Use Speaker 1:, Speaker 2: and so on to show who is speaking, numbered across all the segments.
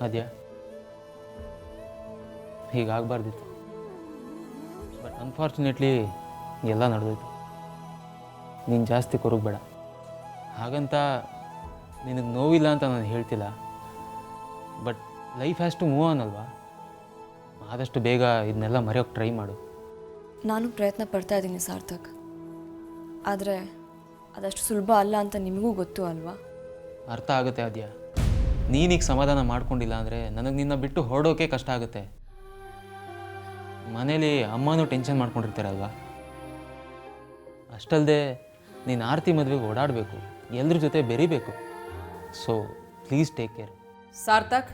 Speaker 1: ಅದ್ಯಾ ಹೀಗಾಗಬಾರ್ದಿತ್ತು. But unfortunately ಎಲ್ಲ ನಡೆದೋಯ್ತು. ನೀನು ಜಾಸ್ತಿ ಕೊರಗಬೇಡ. ಹಾಗಂತ ನಿನಗೆ ನೋವಿಲ್ಲ ಅಂತ ನಾನು ಹೇಳ್ತಿಲ್ಲ. But life has to move on ಅಲ್ವಾ. ಆದಷ್ಟು ಬೇಗ ಇದನ್ನೆಲ್ಲ ಮರೆಯೋಕ್ಕೆ ಟ್ರೈ ಮಾಡು.
Speaker 2: ನಾನು ಪ್ರಯತ್ನ ಪಡ್ತಾ ಇದ್ದೀನಿ ಸಾರ್ಥಕ್. ಆದರೆ ಅದಷ್ಟು ಸುಲಭ ಅಲ್ಲ ಅಂತ ನಿಮಗೂ ಗೊತ್ತು ಅಲ್ವಾ?
Speaker 1: ಅರ್ಥ ಆಗುತ್ತೆ ಅದ್ಯಾ. ನೀನೀಗ ಸಮಾಧಾನ ಮಾಡ್ಕೊಂಡಿಲ್ಲ ಅಂದರೆ ನನಗೆ ನಿನ್ನ ಬಿಟ್ಟು ಹೊರಡೋಕೆ ಕಷ್ಟ ಆಗುತ್ತೆ. ಮನೇಲಿ ಅಮ್ಮನೂ ಟೆನ್ಷನ್ ಮಾಡ್ಕೊಂಡಿರ್ತಾರಲ್ವಾ. ಅಷ್ಟಲ್ಲದೆ ನೀನು ಆರತಿ ಮದುವೆಗೆ ಓಡಾಡಬೇಕು, ಎಲ್ಲರ ಜೊತೆ ಬೆರಿಬೇಕು. So please take care.
Speaker 3: Sarthak,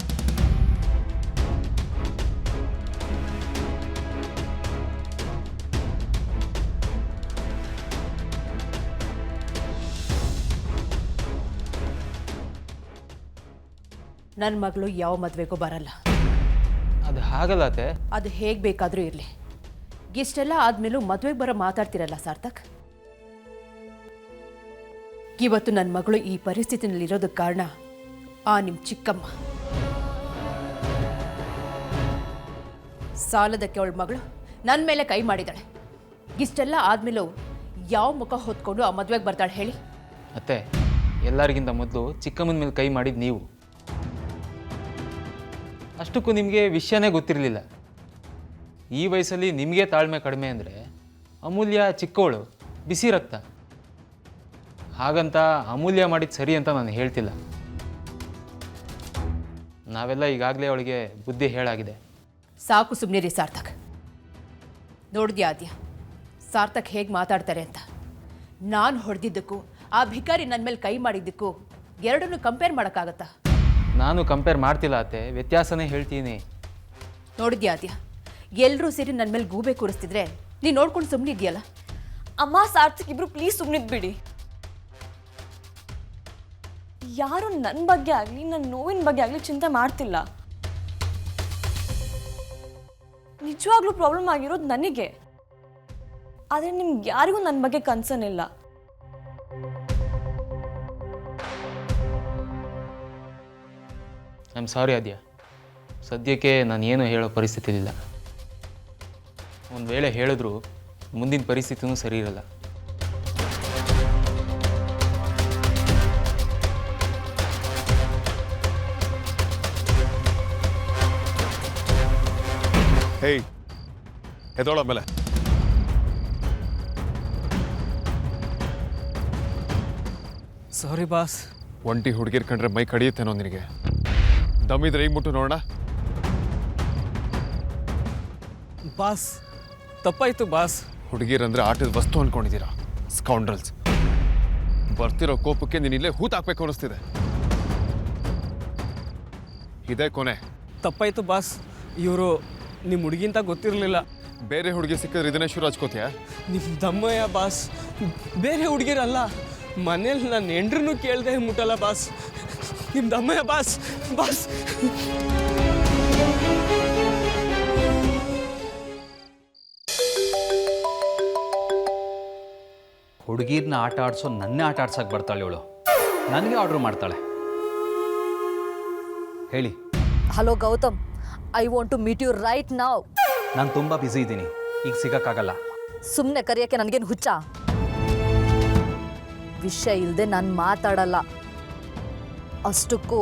Speaker 3: ನನ್ನ ಮಗಳು ಯಾವ ಮದುವೆಗೂ ಬರಲ್ಲ.
Speaker 1: ಅದು ಹಾಗಲ್ಲ ಅತ್ತೆ.
Speaker 3: ಅದು ಹೇಗೆ ಬೇಕಾದರೂ ಇರಲಿ. ಇಷ್ಟೆಲ್ಲ ಆದಮೇಲೂ ಮದುವೆಗೆ ಬರೋ ಮಾತಾಡ್ತಿರಲ್ಲ ಸಾರ್ಥಕ್. ಇವತ್ತು ನನ್ನ ಮಗಳು ಈ ಪರಿಸ್ಥಿತಿನಲ್ಲಿ ಇರೋದಕ್ಕೆ ಕಾರಣ ಆ ನಿಮ್ಮ ಚಿಕ್ಕಮ್ಮ. ಸಾಲದಕ್ಕೆ ಅವಳ ಮಗಳು ನನ್ನ ಮೇಲೆ ಕೈ ಮಾಡಿದಾಳೆ. ಇಷ್ಟೆಲ್ಲ ಆದಮೇಲೂ ಯಾವ ಮುಖ ಹೊತ್ಕೊಂಡು ಆ ಮದುವೆಗೆ ಬರ್ತಾಳೆ ಹೇಳಿ?
Speaker 1: ಅತ್ತೆ, ಎಲ್ಲರಿಗಿಂತ ಮೊದಲು ಚಿಕ್ಕಮ್ಮನ ಮೇಲೆ ಕೈ ಮಾಡಿದ್ದು ನೀವು. ಅಷ್ಟಕ್ಕೂ ನಿಮಗೆ ವಿಷಯನೇ ಗೊತ್ತಿರಲಿಲ್ಲ. ಈ ವಯಸ್ಸಲ್ಲಿ ನಿಮಗೆ ತಾಳ್ಮೆ ಕಡಿಮೆ ಅಂದರೆ ಅಮೂಲ್ಯ ಚಿಕ್ಕವಳು, ಬಿಸಿ ರಕ್ತ. ಹಾಗಂತ ಅಮೂಲ್ಯ ಮಾಡಿದ್ದು ಸರಿ ಅಂತ ನಾನು ಹೇಳ್ತಿಲ್ಲ. ನಾವೆಲ್ಲ ಈಗಾಗಲೇ ಅವಳಿಗೆ ಬುದ್ಧಿ ಹೇಳಾಗಿದೆ.
Speaker 3: ಸಾಕು ಸುಮ್ಮನಿರಿ ಸಾರ್ಥಕ್. ನೋಡಿದ್ಯಾ ಆದ್ಯ ಸಾರ್ಥಕ್ ಹೇಗೆ ಮಾತಾಡ್ತಾರೆ ಅಂತ? ನಾನು ಹೊಡೆದಿದ್ದಕ್ಕೂ ಆ ಭಿಕಾರಿ ನನ್ನ ಮೇಲೆ ಕೈ ಮಾಡಿದ್ದಕ್ಕೂ ಎರಡನ್ನೂ ಕಂಪೇರ್ ಮಾಡೋಕ್ಕಾಗತ್ತಾ?
Speaker 1: ನಾನು ಕಂಪೇರ್ ಮಾಡ್ತಿಲ್ಲ ಅತ್ತೆ, ವ್ಯತ್ಯಾಸನೇ ಹೇಳ್ತೀನಿ.
Speaker 3: ನೋಡಿದ್ಯಾ ಆದ್ಯ, ಎಲ್ಲರೂ ಸೇರಿ ನನ್ನ ಮೇಲೆ ಗೂಬೆ ಕೂರಿಸ್ತಿದ್ರೆ ನೀನು ನೋಡ್ಕೊಂಡು ಸುಮ್ಮನಿದ್ಯಲ್ಲ.
Speaker 2: ಅಮ್ಮ ಸಾರ್ಥಕ್ ಇಬ್ರು ಪ್ಲೀಸ್ ಸುಮ್ಮನಿದ್ಬಿಡಿ. ಯಾರು ನನ್ನ ಬಗ್ಗೆ ಆಗಲಿ ನನ್ನ ನೋವಿನ ಬಗ್ಗೆ ಆಗಲಿ ಚಿಂತೆ ಮಾಡ್ತಿಲ್ಲ. ನಿಜವಾಗ್ಲೂ ಪ್ರಾಬ್ಲಮ್ ಆಗಿರೋದು ನನಗೆ. ಆದರೆ ನಿಮ್ಗೆ ಯಾರಿಗೂ ನನ್ನ ಬಗ್ಗೆ ಕನ್ಸರ್ನ್ ಇಲ್ಲ.
Speaker 1: ಐ ಆಮ್ ಸಾರಿ ಆದ್ಯ. ಸದ್ಯಕ್ಕೆ ನಾನು ಏನು ಹೇಳೋ ಪರಿಸ್ಥಿತಿಲಿಲ್ಲ. ಒಂದು ವೇಳೆ ಹೇಳಿದ್ರು ಮುಂದಿನ ಪರಿಸ್ಥಿತಿನೂ ಸರಿ ಇರಲ್ಲ.
Speaker 4: ಹೇಯ್, ಎದೋಳ ಮೇಲೆ
Speaker 5: ಸಾರಿ ಬಾಸ್.
Speaker 4: ಒಂಟಿ ಹುಡುಗಿರ್ ಕಂಡ್ರೆ ಮೈ ಕಡಿಯುತ್ತೇನೋ ನಿನಗೆ? ದಮ್ಮಿದ್ರೆ ಈಗ ಮುಟ್ಟು ನೋಡೋಣ.
Speaker 5: ಬಾಸ್ ತಪ್ಪಾಯ್ತು ಬಾಸ್.
Speaker 4: ಹುಡುಗಿರಂದ್ರೆ ಆಟದ ವಸ್ತು ಅನ್ಕೊಂಡಿದ್ದೀರಾ? ಸ್ಕೌಂಡ್ರಲ್ಸ್. ಬರ್ತಿರೋ ಕೋಪಕ್ಕೆ ನೀನು ಇಲ್ಲೇ ಹೂತ್ ಹಾಕ್ಬೇಕು ಅನ್ನಿಸ್ತಿದೆ. ಇದೇ ಕೊನೆ.
Speaker 5: ತಪ್ಪಾಯ್ತು ಬಾಸ್. ಇವರು ನಿಮ್ಮ ಹುಡುಗಿಂತ ಗೊತ್ತಿರಲಿಲ್ಲ.
Speaker 4: ಬೇರೆ ಹುಡುಗಿ ಸಿಕ್ಕಿದ್ರೆ ಇದನ್ನೇ ಶುರು ಹಚ್ಕೋತೀಯಾ?
Speaker 5: ನಿಮ್ಮ ದಮ್ಮಯ್ಯ ಬಾಸ್, ಬೇರೆ ಹುಡುಗಿರಲ್ಲ. ಮನೇಲಿ ನನ್ನ ಹೆಂಡ್ರನ್ನೂ ಕೇಳ್ದೆ ಮುಟ್ಟಲ್ಲ ಬಾಸ್. ನಿಮ್ಮ ದಮ್ಮಯ್ಯ ಬಾಸ್. ಬಾಸ್
Speaker 6: ಹುಡುಗಿರನ್ನ ಆಟ ಆಡಿಸೋ ನನ್ನೇ ಆಟ ಆಡ್ಸೋಕೆ ಬರ್ತಾಳೆ ಇವಳು. ನನಗೆ ಆರ್ಡ್ರ್ ಮಾಡ್ತಾಳೆ. ಹೇಳಿ.
Speaker 7: Hello Gautam, I want to meet you right now.
Speaker 6: ನಾನು ತುಂಬ ಬ್ಯುಸಿ ಇದ್ದೀನಿ, ಈಗ ಸಿಗೋಕ್ಕಾಗಲ್ಲ.
Speaker 7: ಸುಮ್ಮನೆ ಕರೆಯೋಕ್ಕೆ ನನಗೇನು ಹುಚ್ಚ? ವಿಷಯ ಇಲ್ಲದೆ ನಾನು ಮಾತಾಡಲ್ಲ. ಅಷ್ಟಕ್ಕೂ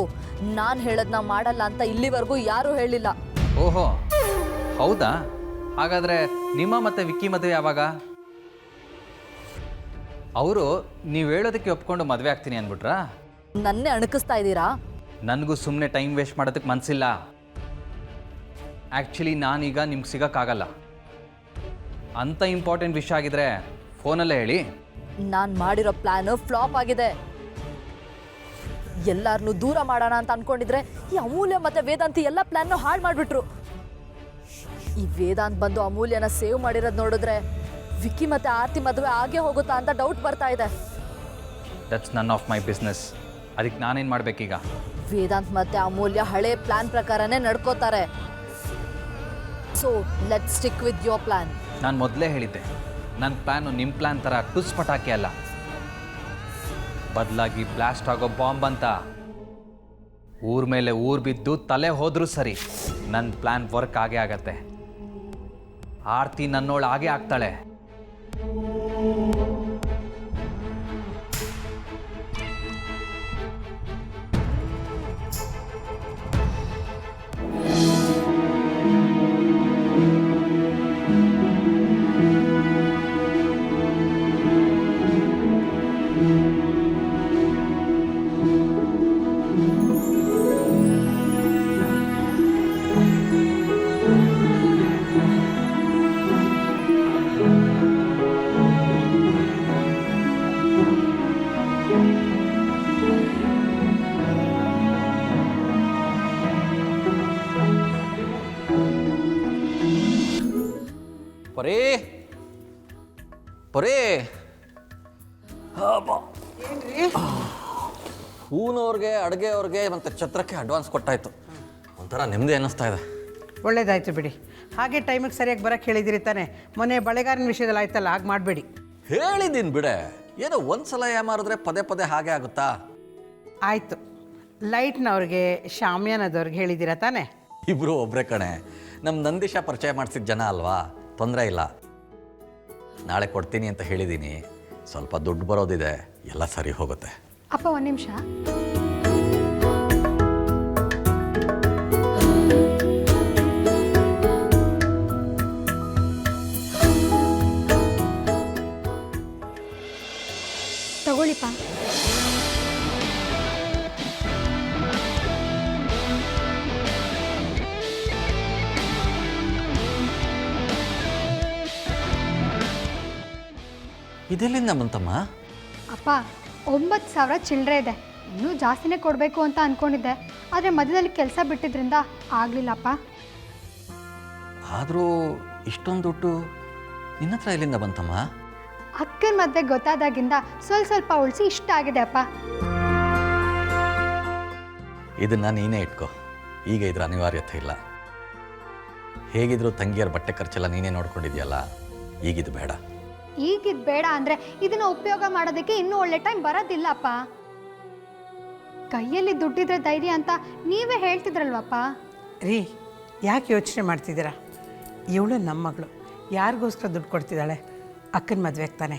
Speaker 7: ನಾನು ಹೇಳೋದನ್ನ ಮಾಡಲ್ಲ ಅಂತ ಇಲ್ಲಿವರೆಗೂ ಯಾರೂ ಹೇಳಿಲ್ಲ.
Speaker 6: ಓಹೋ ಹೌದಾ? ಹಾಗಾದರೆ ನಿಮ್ಮ ಮತ್ತು ವಿಕ್ಕಿ ಮದುವೆ ಯಾವಾಗ? ಅವರು ನೀವು ಹೇಳೋದಕ್ಕೆ ಒಪ್ಕೊಂಡು ಮದುವೆ ಆಗ್ತೀನಿ ಅಂದ್ಬಿಟ್ರಾ?
Speaker 7: ನನ್ನೇ ಅಣಕಿಸ್ತಾ ಇದ್ದೀರಾ?
Speaker 6: ನನಗೂ ಸುಮ್ಮನೆ ಟೈಮ್ ವೇಸ್ಟ್ ಮಾಡೋದಕ್ಕೆ ಮನಸ್ಸಿಲ್ಲ. ಆ್ಯಕ್ಚುಲಿ ನಾನೀಗ ನಿಮ್ಗೆ ಸಿಗೋಕ್ಕಾಗಲ್ಲ. ಅಂಥ ಇಂಪಾರ್ಟೆಂಟ್ ವಿಷಯ ಆಗಿದ್ರೆ ಫೋನಲ್ಲೇ ಹೇಳಿ.
Speaker 7: ನಾನು ಮಾಡಿರೋ ಪ್ಲ್ಯಾನು ಫ್ಲಾಪ್ ಆಗಿದೆ. ಎಲ್ಲರನ್ನೂ ದೂರ ಮಾಡೋಣ ಅಂತ ಅನ್ಕೊಂಡಿದ್ರೆ ಈ ಅಮೂಲ್ಯ ಮತ್ತು ವೇದಾಂತಿ ಎಲ್ಲ ಪ್ಲ್ಯಾನ್ನು ಹಾಳು ಮಾಡಿಬಿಟ್ರು. ಈ ವೇದಾಂತ್ ಬಂದು ಅಮೂಲ್ಯನ ಸೇವ್ ಮಾಡಿರೋದು ನೋಡಿದ್ರೆ ವಿಕ್ಕಿ ಮತ್ತು ಆರ್ತಿ ಮದುವೆ ಆಗೇ ಹೋಗುತ್ತಾ ಅಂತ ಡೌಟ್ ಬರ್ತಾ ಇದೆ.
Speaker 6: That's none of my business. ಅದಕ್ಕೆ ನಾನೇನು ಮಾಡಬೇಕೀಗ?
Speaker 7: ವೇದಾಂತ್ ಮತ್ತು ಅಮೂಲ್ಯ ಹಳೆ ಪ್ಲ್ಯಾನ್ ಪ್ರಕಾರನೇ ನಡ್ಕೋತಾರೆ. So let's stick with your plan.
Speaker 6: ನಾನು ಮೊದಲೇ ಹೇಳಿದ್ದೆ, ನನ್ನ ಪ್ಲ್ಯಾನು ನಿಮ್ಮ ಪ್ಲ್ಯಾನ್ ಥರ ಟುಸ್ ಪಟಾಕಿ ಅಲ್ಲ, ಬದಲಾಗಿ ಬ್ಲಾಸ್ಟ್ ಆಗೋ ಬಾಂಬ್ ಅಂತ. ಊರ ಮೇಲೆ ಊರು ಬಿದ್ದು ತಲೆ ಹೋದರೂ ಸರಿ, ನನ್ನ ಪ್ಲ್ಯಾನ್ ವರ್ಕ್ ಆಗೇ ಆಗತ್ತೆ. ಆರ್ತಿ ನನ್ನೋಳು ಆಗೇ ಆಗ್ತಾಳೆ.
Speaker 8: ಪರೇ ಪರೇ ಹೂನವ್ರಿಗೆ ಅಡುಗೆಯವ್ರಿಗೆ ಮತ್ತು ಛತ್ರಕ್ಕೆ ಅಡ್ವಾನ್ಸ್ ಕೊಟ್ಟಾಯ್ತು. ಒಂಥರ ನೆಮ್ಮದಿ ಅನ್ನಿಸ್ತಾ ಇದೆ.
Speaker 9: ಒಳ್ಳೇದಾಯ್ತು ಬಿಡಿ. ಹಾಗೆ ಟೈಮಿಗೆ ಸರಿಯಾಗಿ ಬರೋಕ್ಕೆ ಹೇಳಿದಿರಿ ತಾನೆ. ಮೊನ್ನೆ ಬಳೆಗಾರನ ವಿಷಯದಲ್ಲಿ ಆಯ್ತಲ್ಲ, ಹಾಗೆ ಮಾಡಬೇಡಿ.
Speaker 8: ಹೇಳಿದ್ದೀನಿ ಬಿಡೆ, ಏನೋ ಒಂದು ಸಲ ಯಾಮಾರಿದ್ರೆ ಪದೇ ಪದೇ ಹಾಗೆ ಆಗುತ್ತಾ?
Speaker 9: ಆಯಿತು. ಲೈಟ್ನವ್ರಿಗೆ ಶಾಮಿಯಾನದವ್ರಿಗೆ ಹೇಳಿದ್ದೀರಾ ತಾನೆ?
Speaker 8: ಇಬ್ಬರು ಒಬ್ಬರೇ ಕಣೆ. ನಮ್ಮ ನಂದೀಶ ಪರಿಚಯ ಮಾಡಿಸಿದ ಜನ ಅಲ್ವಾ, ತೊಂದರೆ ಇಲ್ಲ. ನಾಳೆ ಕೊಡ್ತೀನಿ ಅಂತ ಹೇಳಿದ್ದೀನಿ. ಸ್ವಲ್ಪ ದುಡ್ಡು ಬರೋದಿದೆ, ಎಲ್ಲ ಸರಿ ಹೋಗುತ್ತೆ.
Speaker 10: ಅಪ್ಪ ಒಂದು ನಿಮಿಷ. ತಗೊಳ್ಳಿಪ್ಪ.
Speaker 8: ಇದೆಲ್ಲಿಂದ ಬಂತಮ್ಮ?
Speaker 10: ಅಪ್ಪ 9,000 ಚಿಲ್ಲರೆ ಇದೆ. ಇನ್ನೂ ಜಾಸ್ತಿನೇ ಕೊಡಬೇಕು ಅಂತ ಅಂದ್ಕೊಂಡಿದ್ದೆ, ಆದರೆ ಮಧ್ಯದಲ್ಲಿ ಕೆಲಸ ಬಿಟ್ಟಿದ್ರಿಂದ ಆಗಲಿಲ್ಲಪ್ಪ.
Speaker 8: ಆದರೂ ಇಷ್ಟೊಂದು ದುಡ್ಡು ನಿನ್ನ ಹತ್ರ ಎಲ್ಲಿಂದ ಬಂತಮ್ಮ?
Speaker 10: ಅಕ್ಕನ ಮದುವೆ ಗೊತ್ತಾದಾಗಿಂದ ಸ್ವಲ್ಪ ಉಳಿಸಿ ಇಷ್ಟ ಆಗಿದೆ ಅಪ್ಪ.
Speaker 8: ಇದನ್ನು ನೀನೇ ಇಟ್ಕೋ. ಈಗ ಇದ್ರ ಅನಿವಾರ್ಯತೆ ಇಲ್ಲ. ಹೇಗಿದ್ರು ತಂಗಿಯರ ಬಟ್ಟೆ ಖರ್ಚೆಲ್ಲ ನೀನೇ ನೋಡ್ಕೊಂಡಿದ್ಯಲ್ಲ, ಈಗಿದು ಬೇಡ.
Speaker 10: ಈಗಿದು ಬೇಡ ಅಂದರೆ ಇದನ್ನು ಉಪಯೋಗ ಮಾಡೋದಕ್ಕೆ ಇನ್ನೂ ಒಳ್ಳೆ ಟೈಮ್ ಬರೋದಿಲ್ಲಪ್ಪ. ಕೈಯಲ್ಲಿ ದುಡ್ಡಿದ್ರೆ ಧೈರ್ಯ ಅಂತ ನೀವೇ ಹೇಳ್ತಿದ್ರಲ್ವಪ್ಪ.
Speaker 9: ರೀ, ಯಾಕೆ ಯೋಚನೆ ಮಾಡ್ತಿದ್ದೀರಾ? ಇವಳು ನಮ್ಮ ಮಗಳು, ಯಾರಿಗೋಸ್ಕರ ದುಡ್ಡು ಕೊಡ್ತಿದ್ದಾಳೆ? ಅಕ್ಕನ ಮದುವೆಗೆ ತಾನೆ.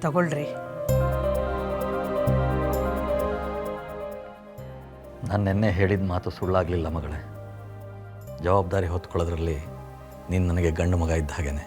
Speaker 9: ತಗೊಳ್ರಿ.
Speaker 8: ನಾನು ನೆನ್ನೆ ಹೇಳಿದ ಮಾತು ಸುಳ್ಳಾಗಲಿಲ್ಲ ಮಗಳೇ. ಜವಾಬ್ದಾರಿ ಹೊತ್ಕೊಳ್ಳೋದ್ರಲ್ಲಿ ನೀನು ನನಗೆ ಗಂಡು ಮಗ ಇದ್ದ ಹಾಗೇನೆ.